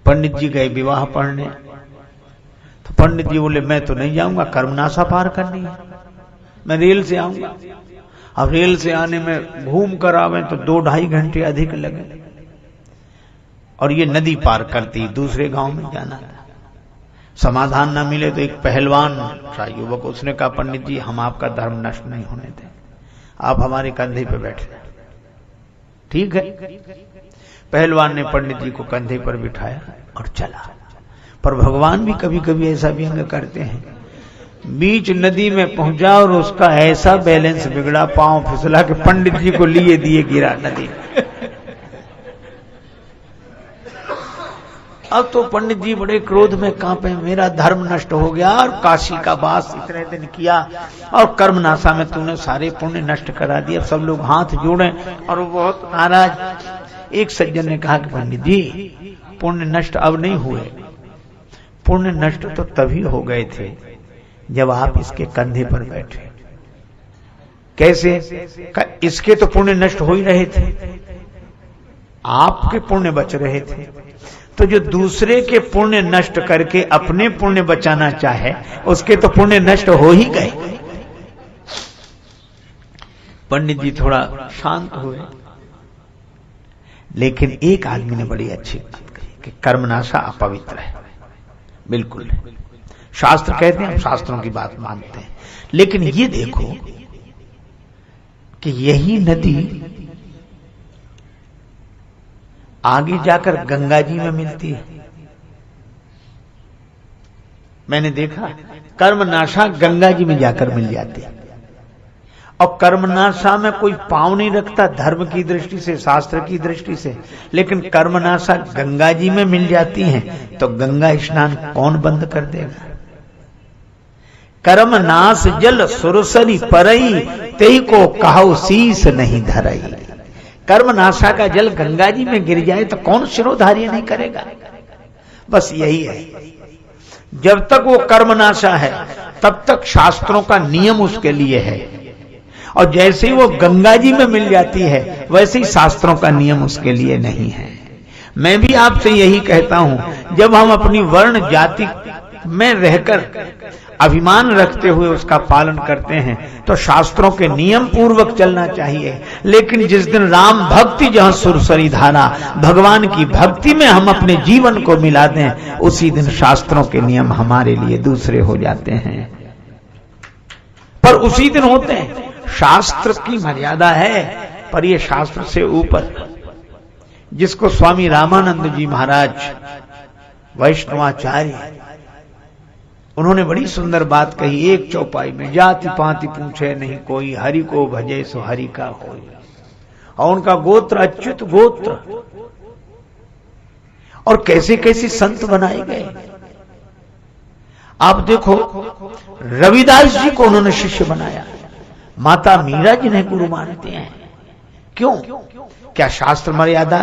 पंडित जी गए विवाह पढ़ने, तो पंडित जी बोले मैं तो नहीं जाऊंगा, कर्मनाशा पार करनी है, मैं रेल से आऊंगा। अब रेल से आने में घूम कर आवे तो 2-2.5 घंटे अधिक लगे, और ये नदी पार करती दूसरे गांव में जाना था। समाधान ना मिले तो एक पहलवान था युवक, उसने कहा पंडित जी हम आपका धर्म नष्ट नहीं होने दें, आप हमारे कंधे पे बैठे। ठीक है, पहलवान ने पंडित जी को कंधे पर बिठाया और चला। पर भगवान भी कभी कभी ऐसा व्यंग करते हैं, बीच नदी में पहुंचा और उसका ऐसा बैलेंस बिगड़ा, पांव फिसला के पंडित जी को लिए दिए गिरा नदी। अब तो पंडित जी बड़े क्रोध में कांपे, मेरा धर्म नष्ट हो गया और काशी का वास इतने दिन किया और कर्मनाशा में तूने सारे पुण्य नष्ट करा दिए। अब सब लोग हाथ जोड़े और वो बहुत नाराज। एक सज्जन ने कहा कि पंडित जी पुण्य नष्ट अब नहीं हुए, पुण्य नष्ट तो तभी हो गए थे जब आप इसके कंधे पर बैठे। कैसे? इसके तो पुण्य नष्ट हो ही रहे थे, आपके पुण्य बच रहे थे, तो जो दूसरे के पुण्य नष्ट करके अपने पुण्य बचाना चाहे उसके तो पुण्य नष्ट हो ही गए। पंडित जी थोड़ा शांत हुए, लेकिन एक आदमी ने बड़ी अच्छी बात कही कि कर्मनाशा अपवित्र है। बिल्कुल शास्त्र कहते हैं, हम शास्त्रों की बात मानते हैं, लेकिन ये देखो कि यही नदी आगे जाकर गंगा जी में मिलती है। मैंने देखा कर्मनाशा गंगा जी में जाकर मिल जाती है, और कर्मनाशा में कोई पांव नहीं रखता धर्म की दृष्टि से, शास्त्र की दृष्टि से, लेकिन कर्मनाशा गंगा जी में मिल जाती है तो गंगा स्नान कौन बंद कर देगा? कर्मनाश जल सुरसरी परई, तेई को कहो शीस नहीं धरई। कर्मनाशा का जल गंगा जी में गिर जाए तो कौन शिरोधार्य नहीं करेगा? बस यही है, जब तक वो कर्मनाशा है तब तक शास्त्रों का नियम उसके लिए है, और जैसे ही वो गंगा जी में मिल जाती है वैसे ही शास्त्रों का नियम उसके लिए नहीं है। मैं भी आपसे यही कहता हूं, जब हम अपनी वर्ण जाति में रहकर अभिमान रखते हुए उसका पालन करते हैं तो शास्त्रों के नियम पूर्वक चलना चाहिए। लेकिन जिस दिन राम भक्ति जहां सुरसरी धारा, भगवान की भक्ति में हम अपने जीवन को मिला दें, उसी दिन शास्त्रों के नियम हमारे लिए दूसरे हो जाते हैं। पर उसी दिन होते हैं, शास्त्र की मर्यादा है, पर यह शास्त्र से ऊपर, जिसको स्वामी रामानंद जी महाराज वैष्णवाचार्य, उन्होंने बड़ी सुंदर बात कही एक चौपाई में, जाति पाति पूछे नहीं कोई, हरि को भजे सो हरि का होई। और उनका गोत्र अच्युत गोत्र, और कैसे कैसे संत बनाए गए। आप देखो रविदास जी को उन्होंने शिष्य बनाया, माता मीरा जिन्हें गुरु मानते हैं। क्यों? क्या शास्त्र मर्यादा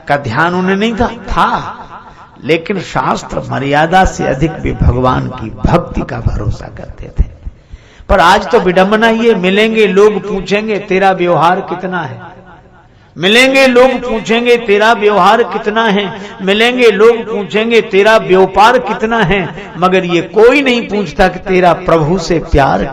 का ध्यान उन्हें नहीं था? लेकिन शास्त्र मर्यादा से अधिक भी भगवान की भक्ति का भरोसा करते थे। पर आज तो विडंबना ये, मिलेंगे लोग पूछेंगे तेरा व्यवहार कितना है, मिलेंगे लोग पूछेंगे तेरा व्यवहार कितना है, मिलेंगे लोग पूछेंगे तेरा व्यापार कितना है, मगर ये कोई नहीं पूछता कि तेरा प्रभु से प्यार